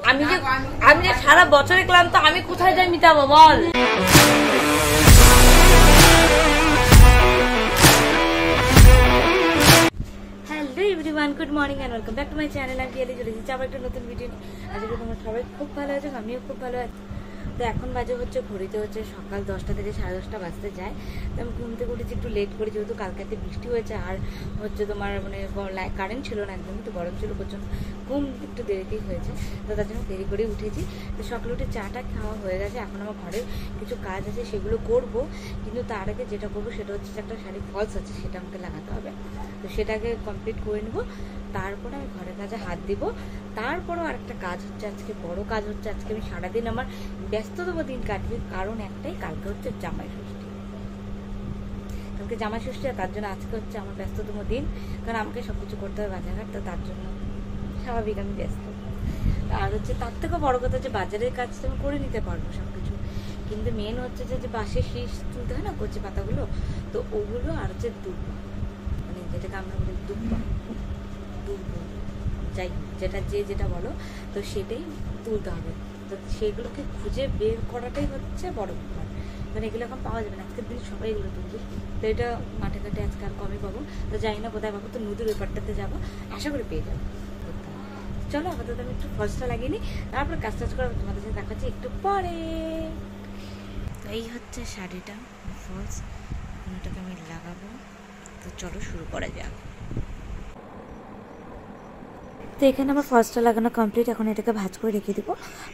আমি যে সারা বছরে ক্লান্ত, আমি কোথায় যাই মিটাবো বল? Hello everyone, good morning and welcome back to my channel. আমি রিয়েলি চলে এসেছি আবার একটা নতুন ভিডিও নিয়ে। আজকে তোমরা সবাই খুব ভালো আছো, আমিও খুব ভালো আছি। তো এখন বাজে হচ্ছে ঘড়িতে হচ্ছে সকাল 10টা থেকে 10:30 বাজতে যায়। তো আমি ঘুম থেকে উঠেছি একটু লেট করে, যেহেতু কালকাতে বৃষ্টি হয়েছে আর হচ্ছে তোমার মানে কারেন্ট ছিল না, একদমই তো গরম ছিল প্রচণ্ড, ঘুম একটু দেরিতেই হয়েছে, তো তার জন্য দেরি করে উঠেছি। তো সকালে উঠে চাটা খাওয়া হয়ে গেছে, এখন আমার ঘরে কিছু কাজ আছে সেগুলো করব, কিন্তু তার আগে যেটা করবো সেটা হচ্ছে যে একটা শাড়ি ফলস আছে সেটা আমাকে লাগাতে হবে, তো সেটাকে কমপ্লিট করে নেবো, তারপরে আমি ঘরের কাজে হাত দিব। তারপরেও আরেকটা কাজ হচ্ছে, আজকে বড় কাজ হচ্ছে, আজকে আমি সারাদিন আমার ব্যস্ততম দিন কাটবে, কারণ একটাই, কালকে হচ্ছে জামাই ষষ্ঠী। কালকে জামাই ষষ্ঠী, আর তার জন্য আজকে হচ্ছে আমার ব্যস্ততম দিন, কারণ আমাকে সবকিছু করতে হবে বাজারঘাট, তো তার জন্য স্বাভাবিক আমি ব্যস্ত। আর হচ্ছে তার থেকেও বড় কথা হচ্ছে বাজারের কাজ তো আমি করে নিতে পারবো সবকিছু, কিন্তু মেন হচ্ছে যে বাঁশের শীষ তুলতে হয় না, কচি পাতাগুলো, তো ওগুলো আর হচ্ছে দুব্বা, মানে যেটাকে আমরা বলি দুব্বা, যাই যেটা বলো, তো সেটাই তুলতে হবে। তো সেগুলোকে খুঁজে বের করাটাই হচ্ছে বড় ব্যাপার, মানে এগুলো এখন পাওয়া যাবে না, আজকের দিন সবাই এগুলো তুলবে, তো এটা মাঠে ঘাটে আজকে আর কমই পাবো, তো জানি না কোথায় পাবো, তো নদীর ব্যাপারটাতে যাবো, আশা করি পেয়ে যাবো। চলো আপাতত আমি একটু ফলসটা লাগিয়ে নিই, তারপরে কাজ টাজ করে তোমাদের সাথে দেখাচ্ছি একটু পরে। এই হচ্ছে শাড়িটা ফলস, এটাকে আমি লাগাবো, তো চলো শুরু করা যাক। তো এখানে আমার ফার্স্টটা লাগানো কমপ্লিট, এখন এটাকে ভাঁজ করে রেখে দিব,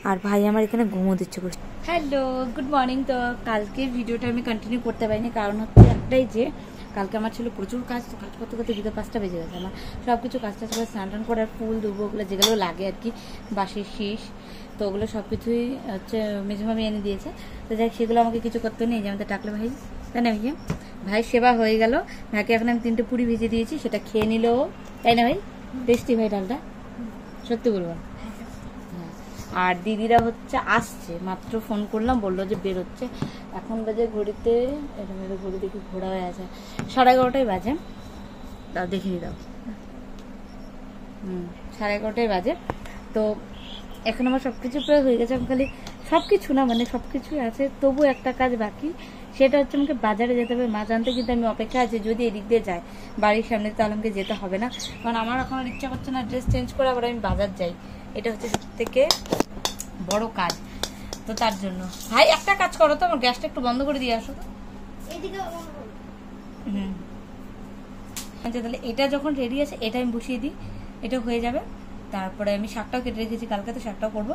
আর ভাই আমার এখানে ঘুমো দিচ্ছে বসে। Hello good morning. তো কালকে ভিডিওটা আমি কন্টিনিউ করতে পারিনি, কারণ হচ্ছে একটাই যে কালকে আমার ছিল প্রচুর কাজ, তো কাজ করতে করতে বিকেল 5টা বেজে গেছে আমার, সব কিছু কাজ টাজ করে স্নান টান করার, ফুল দুর্ব ওগুলো যেগুলো লাগে আর কি, বাঁশের শীষ, তো ওগুলো সব কিছুই হচ্ছে মেজমামি এনে দিয়েছে, তো যাই সেগুলো আমাকে কিছু করতে নেই, যে আমাদের ডাকলে ভাই, তাই না ভাইয়া, ভাই সেবা হয়ে গেল, ভাইকে এখন আমি 3টে পুরি ভেজে দিয়েছি, সেটা খেয়ে নিল, তাই না ভাই? টেস্টি ভাই ডালটা, সত্যি বলবো। আর দিদিরা হচ্ছে আসছে, মাত্র ফোন করলাম, বললো যে বেরোচ্ছে, এখন বাজে ঘড়িতে, এরকম ঘড়ি দেখি ঘোরা হয়ে আছে, 11:30 বাজে, দাও দেখিনি দাও, 11:30 বাজে। তো এখন আমার সবকিছু প্রায় হয়ে গেছে, আমি খালি সবকিছু না মানে সবকিছুই আছে, তবু একটা কাজ বাকি, সেটা হচ্ছে আমাকে বাজারে যেতে হবে মাছ আনতে, কিন্তু আমি অপেক্ষা আছে যদি এদিক দিয়ে যায় বাড়ির সামনে, তাহলে আমাকে যেতে হবে না, কারণ আমার এখন আর ইচ্ছা করছে না ড্রেস চেঞ্জ করে আবার আমি বাজার যাই, এটা হচ্ছে সব থেকে বড় কাজ। তো তার জন্য ভাই একটা কাজ করো তো, আমার গ্যাসটা একটু বন্ধ করে দিয়ে আসো তো, আচ্ছা তাহলে এটা যখন রেডি আছে এটা আমি বসিয়ে দিই, এটা হয়ে যাবে, তারপরে আমি শাকটাও কেটে রেখেছি, কালকে তো শাকটাও করবো,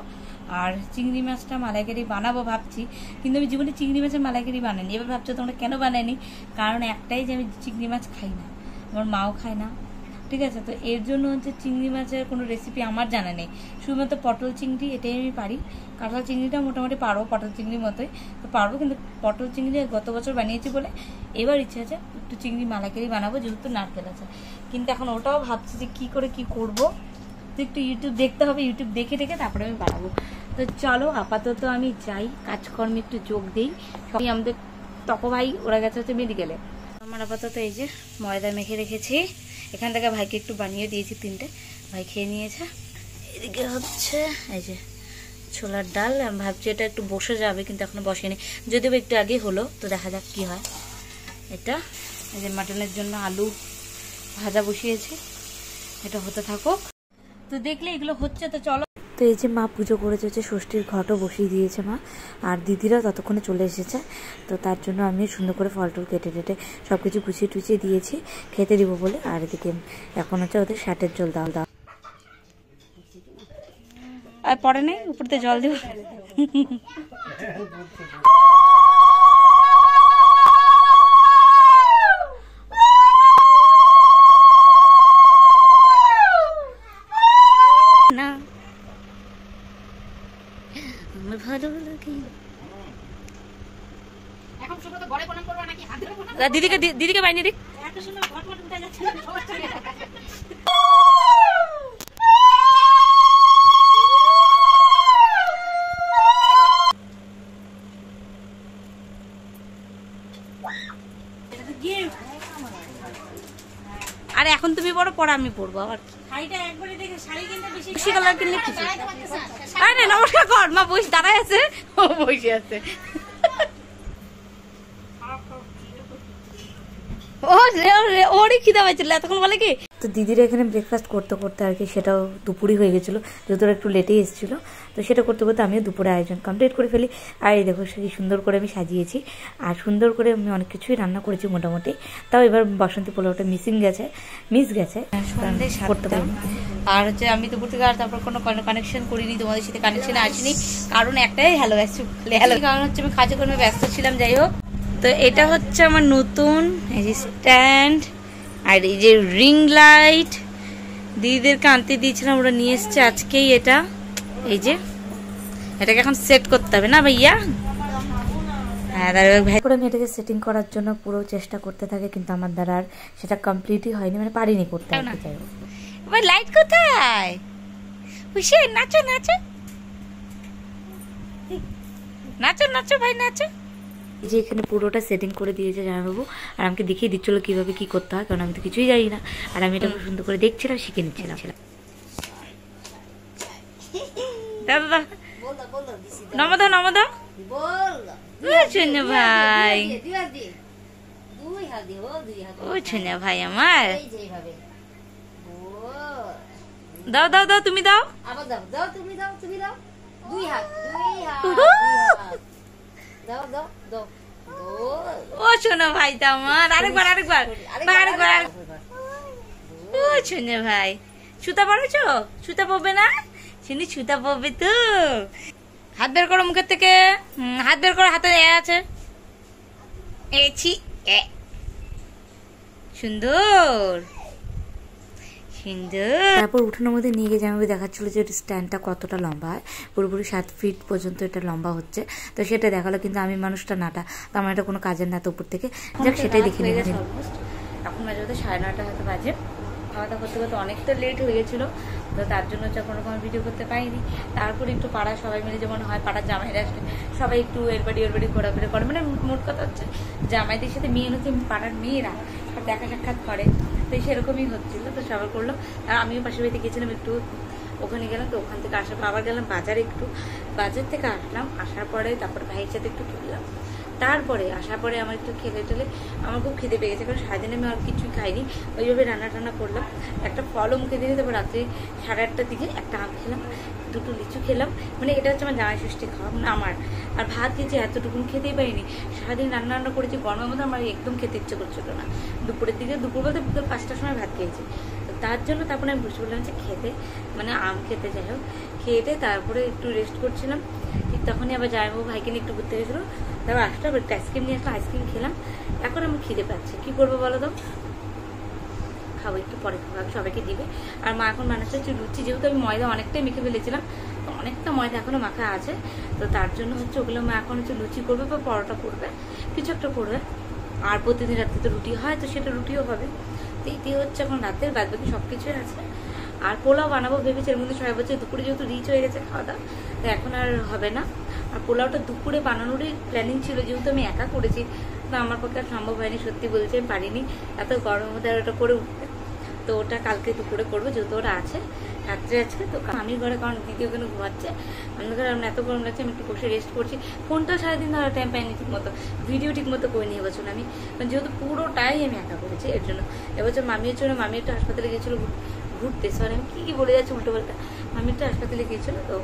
আর চিংড়ি মাছটা মালাইকারি বানাবো ভাবছি, কিন্তু আমি জীবনে চিংড়ি মাছের মালাইকারি বানাইনি, এবার ভাবছো তোমরা কেন বানাইনি, কারণ একটাই যে আমি চিংড়ি মাছ খাই না, আমার মাও খায় না, ঠিক আছে, তো এর জন্য হচ্ছে চিংড়ি মাছের কোনো রেসিপি আমার জানা নেই, শুধুমাত্র পটল চিংড়ি এটাই আমি পারি, কাঁঠাল চিংড়িটা মোটামুটি পারবো পটল চিংড়ির মতোই, তো পারবো, কিন্তু পটল চিংড়ি গত বছর বানিয়েছি বলে এবার ইচ্ছে আছে একটু চিংড়ি মালাইকারি বানাবো, যেহেতু নারকেল আছে, কিন্তু এখন ওটাও ভাবছি যে কী করে কি করব, তো একটু ইউটিউব দেখতে হবে, ইউটিউব দেখে তারপরে আমি বানাবো। তো চলো আপাতত আমি যাই, কাজকর্মে একটু যোগ দিই, সবই আমাদের তপো ভাই ওরা গেছে হচ্ছে মেডিকেলে, আমার আপাতত এই যে ময়দা মেখে রেখেছি, এখান থেকে ভাইকে একটু বানিয়ে দিয়েছি 3টে, ভাই খেয়ে নিয়েছে। এদিকে হচ্ছে এই যে ছোলার ডাল, আমি ভাবছি এটা একটু বসে যাবে, কিন্তু এখনো বসেনি, যদিও একটু আগে হলো, তো দেখা যাক কি হয়। এটা এই যে মাটনের জন্য আলু ভাজা বসিয়েছি, এটা হতে থাকুক, তো দেখলে এগুলো হচ্ছে, তো চলো। তো এই যে মা পুজো করেছে, হচ্ছে ষষ্ঠীর ঘটও বসিয়ে দিয়েছে মা, আর দিদিরাও ততক্ষণে চলে এসেছে, তো তার জন্য আমি সুন্দর করে ফল টুল কেটে সব কিছু গুছিয়ে টুচিয়ে দিয়েছি খেতে দিব বলে, আর এদিকে এখন হচ্ছে ওদের শার্টের জল দাও আর পরে নেই, উপরতে জল দিব, না আমার ভালো লাগে। দিদিকে বাইনি দিক, আরে এখন তুমি পড়ো, পরে আমি পড়বো, আবার নমস্কার কর মা, বসে দাঁড়ায় আছে, ও বসে আছে। ওরই খিদা পাইছিল এতক্ষণ, বলে কি তো দিদিরা এখানে ব্রেকফাস্ট করতে করতে আর কি সেটাও দুপুরই হয়ে গেছিলো, যেহেতু একটু লেটেই এসেছিলো। তো সেটা করতে করতে আমিও দুপুরে আয়োজন কমপ্লিট করে ফেলি। আর এই দেখো সেই সুন্দর করে আমি সাজিয়েছি, আর সুন্দর করে আমি অনেক কিছুই রান্না করেছি মোটামুটি। তাও এবার বাসন্তী পোলাওটা মিস গেছে করতে পারি। আর হচ্ছে আমি দুপুর থেকে আর তারপর কোনো কানেকশন করিনি, তোমাদের সাথে কানেকশনে আসিনি, কারণ একটাই হ্যালো হ্যালো, কারণ হচ্ছে আমি কাজে কর্মে ব্যস্ত ছিলাম। যাই হোক, তো এটা হচ্ছে আমার নতুন এই যে স্ট্যান্ড, আর এই যে রিং লাইট দিদিদেরকে আনতে দিয়েছিলাম, ওরা নিয়ে এসছে আজকেই। এটা এই যে এটাকে এখন সেট করতে হবে না ভাইয়া? হ্যাঁ, ভাই করে আমি এটাকে সেটিং করার জন্য পুরো চেষ্টা করতে থাকে, কিন্তু আমার দ্বারা আর সেটা কমপ্লিটই হয়নি, মানে পারিনি করতে। ভাই লাইট কোথায়? হুসেন নাচো নাচো নাচো নাচো ভাই নাচো। যে এখানে পুরোটা সেটিং করে দিয়েছে জামাইবাবু, আর আমাকে দেখিয়ে দিচ্ছিল কিভাবে কি করতে হয়, কারণ আমি তো কিছুই জানি না। আর আমি এটা খুব সুন্দর করে দেখছিলাম, শিখে নিচ্ছিলাম। দাদা নমদা নমদা শুনে ভাই, ও শুনে ভাই আমার, দাও দাও দাও, তুমি দাও, ও শোনো ভাই তো আমার, আরেকবার আরেকবার আরেকবার, ও শোনে ভাই। সুতা পড়েছ? সুতা পড়বে না শুনি, সুতা পড়বে তো। হাত বের করো মুখের থেকে, হাত বের করো, হাতে আছে সুন্দর সুন্দর। তারপর উঠানোর মধ্যে নিয়ে গিয়ে জামাইবাবু দেখাচ্ছিল যে স্ট্যান্ডটা কতটা লম্বা হয়, পুরোপুরি 7 ফিট পর্যন্ত এটা লম্বা হচ্ছে। তো সেটা দেখালো, কিন্তু আমি মানুষটা নাটা, তো আমার এটা কোনো কাজের না, তো উপর থেকে যাক সেটাই দেখে নিয়ে গেছে। এখন বাজে হয়তো 9:30 হয়তো বাজে। খাওয়া দাওয়া করতে করতে অনেকটা লেট হয়ে গেছিলো, তো তার জন্য হচ্ছে কোনো রকম ভিডিও করতে পারিনি। তারপরে একটু পাড়ায় সবাই মিলে, যেমন হয় পাড়ার জামাইরা আসলে সবাই একটু এর বাড়ি ঘোরাফেরা করে, মানে মোট কথা হচ্ছে জামাইদের সাথে মেয়ে নতুন পাড়ার মেয়েরা দেখা সাক্ষাৎ করে, তো সেরকমই হচ্ছিল। তো সবাই করলো, আর আমিও পাশের বাড়িতে গেছিলাম, একটু ওখানে গেলাম। তো ওখান থেকে আসার পর আবার গেলাম বাজারে, একটু বাজার থেকে আসলাম, আসার পরে তারপর ভাইয়ের সাথে একটু খেললাম। তারপরে আসার পরে আমার একটু খেলে টেলে আমার খুব খিদে পেয়ে গেছে, কারণ সারাদিনে আমি আর কিছুই খাইনি, ওইভাবে রান্না টান্না করলাম। একটা ফলও মুখে দিয়ে, তারপর রাত্রে 8:30টার দিকে একটা আম খেলাম, 2টো লিচু খেলাম। মানে এটা হচ্ছে আমার জামাই ষষ্ঠী খাওয়া, মানে আমার। আর ভাত খেয়েছি, এতটুকুন খেতেই পারিনি, সারাদিন রান্না করেছি গরমের মধ্যে, আমার একদম খেতে ইচ্ছে করছিল না। দুপুরের দিকে, দুপুর বলতে 5টার সময় ভাত খেয়েছি, তার জন্য তারপরে আমি বসে বললাম যে খেতে, মানে আম খেতে, যাই হোক খেতে তারপরে একটু রেস্ট করছিলাম। ঠিক তখনই আবার জামাইবাবু ভাইকে নিয়ে একটু ঘুরতে গেছিলো, তারপর আসলে আবার একটা আইসক্রিম নিয়ে আসলো, আইসক্রিম খেলাম। এখন আমি খিদে পাচ্ছি, কি করবো বলো তো? খাবো একটু পরে, খাবো সবাইকে দিবে। আর মা এখন বানাচ্ছে হচ্ছে লুচি, যেহেতু আমি ময়দা অনেকটাই মেখে ফেলেছিলাম, তো অনেকটা ময়দা এখনো মাখা আছে, তো তার জন্য হচ্ছে ওগুলো মা এখন হচ্ছে লুচি করবে বা পরোটা করবে, কিছু একটা করবে। আর প্রতিদিন রাত্রে তো রুটি হয়, তো সেটা রুটিও হবে। তো এটি হচ্ছে এখন রাতের, বাদ বাকি সব কিছুই আছে। আর পোলাও বানাবো ভেবেছি, এর মধ্যে সবাই বলছে দুপুরে যেহেতু রিচ হয়ে গেছে খাওয়া দাওয়া, তো এখন আর হবে না। আর পোলাওটা দুপুরে বানানোরই প্ল্যানিং ছিল, যেহেতু আমি একা করেছি, তো আমার পক্ষে আর সম্ভব হয়নি, সত্যি বলছি আমি পারিনি এত গরমের মধ্যে আর ওটা করে উঠতে। তো ওটা কালকে দুপুরে করবো, যেহেতু ওরা আছে রাত্রে আজকে। তো আমি ঘরে, কারণ দ্বিতীয় ওখানে ঘুমাচ্ছে, আমি ঘরে আমরা এত গরম লাগছে, আমি একটু বসে রেস্ট করছি। ফোনটাও সারাদিন ধরে টাইম পাইনি ঠিক মতো, ভিডিও ঠিক মতো করিনি এবছর আমি, যেহেতু পুরোটাই আমি একা করেছি। এর জন্য এবছর মামির জন্য, মামি একটু হাসপাতালে গিয়েছিল ঘুরতে, সরি আমি কি বলে যাচ্ছি উল্টো পাল্টা, মামি একটু হাসপাতালে গিয়েছিল, তো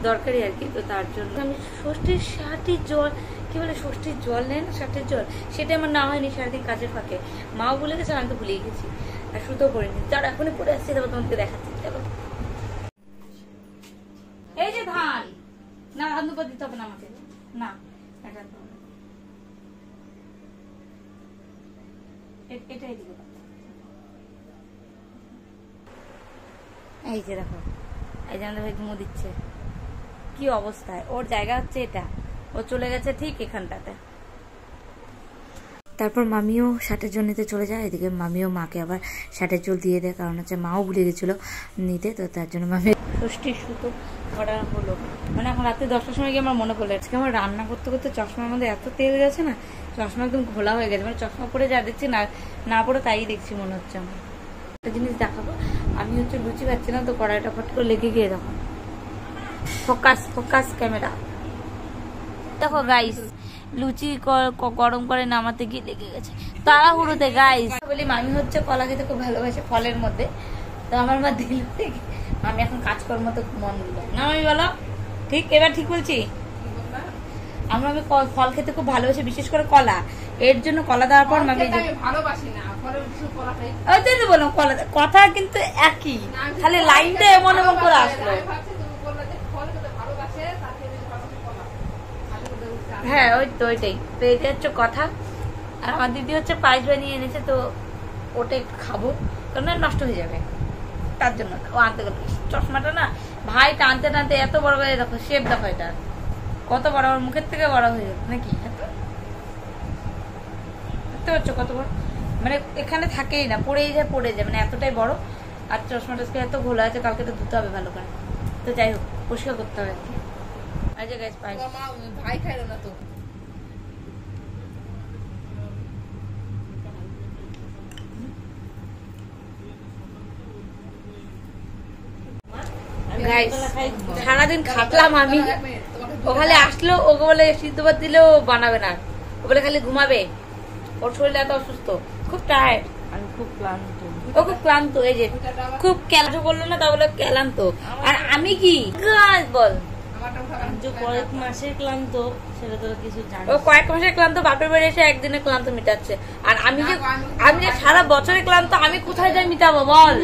দরকারি আর কি। তো তার জন্য আমি ষষ্ঠীর 60 জল, কি বলে ষষ্ঠীর জল নেন, 60 জল, সেটা আমার না হয়নি সারাদিন কাজের ফাঁকে। মাও ভুলে গেছে, আমি তো ভুলেই গেছি, আর শুতেও পড়িনি। তার এখনই পড়ে আসছে, তারপর তোমাকে দেখাচ্ছি। চলো, এই যে ধান, না ধান দুপুর দিতে হবে না আমাকে, না এটাই দিকে। এই যে দেখো, এই যে আমাদের ভাই ঘুমো দিচ্ছে, কি অবস্থায়, ওর জায়গা হচ্ছে এটা, ও চলে গেছে ঠিক এখানটাতে। তারপর মামিও 60 জল নিতে চলে যায়, এদিকে মামিও মাকে আবার 60 জল দিয়ে দেয়, কারণ হচ্ছে মাও ভুলে গেছিলো নিতে, তো তার জন্য মামি ষষ্ঠীর সুতো করা হলো। মানে এখন রাত্রে 10টার সময় গিয়ে আমার মনে পড়লো, আজকে আমার রান্না করতে করতে চশমার মধ্যে এত তেল গেছে না, চশমা একদম ঘোলা হয়ে গেছে, মানে চশমা পরে যা দেখছি না পরে তাই দেখছি মনে হচ্ছে। আমার একটা জিনিস দেখাবো, আমি হচ্ছে লুচি খাচ্ছি না, তো কড়াইটা ফট করে লেগে গিয়ে দেখো, ফোকাস ফোকাস ক্যামেরা। দেখো গাইস, লুচি গরম করে নামাতে গিয়ে লেগে গেছে তাড়াহুড়োতে গাইস। বলি মামি হচ্ছে কলা খেতে খুব ভালোবাসে ফলের মধ্যে, তো আমার মা দিল, আমি এখন কাজকর্ম তো মন দিলাম না। আমি বলো ঠিক, এবার ঠিক বলছি? আমি ফল খেতে খুব ভালোবাসি, বিশেষ করে কলা। এর জন্য কলা দেওয়ার পর মামি ভালোবাসি না, বলো কলা কথা কিন্তু একই, খালি লাইনটা এমন এমন করে আসলো। হ্যাঁ ওই তো ওইটাই তো, এটা হচ্ছে কথা। আর আমার দিদি হচ্ছে পায়েস বানিয়ে এনেছে, তো ওটা একটু খাবো, কারণ নষ্ট হয়ে যাবে, তার জন্য ও আনতে গেল। চশমাটা না ভাই টানতে টানতে এত বড় করে, দেখো শেপ দেখো, এটা কত বড়, আমার মুখের থেকে বড় হয়ে যাবে নাকি, দেখতে পাচ্ছ কত বড়, মানে এখানে থাকেই না, পড়ে যায়, মানে এতটাই বড়। আর চশমাটা এত ঘোলা আছে, কালকে তো ধুতে হবে ভালো করে, তো যাই হোক পরিষ্কার করতে হবে আর কি। ভাই খাইলো না তো। সারাদিন খাটলাম আমি, ওখানে আসলো, ওকে বলে সিদ্ধ ভাত দিলেও বানাবে না, ও বলে খালি ঘুমাবে, ওর শরীর এত অসুস্থ, খুব টায়ার্ড, আমি খুব ক্লান্ত, ও খুব ক্লান্ত, এই যে খুব ক্লান্ত বললো না, তা বলে ক্লান্ত। আর আমি কি বল, কয়েক মাসের ক্লান্ত, সেটা তো কিছু জানি। ও কয়েক মাসের ক্লান্ত, বাপের বাড়ি এসে একদিনে ক্লান্ত মিটাচ্ছে। আর আমি যে সারা বছরের ক্লান্ত, আমি কোথায় যাই মিটাবো বল?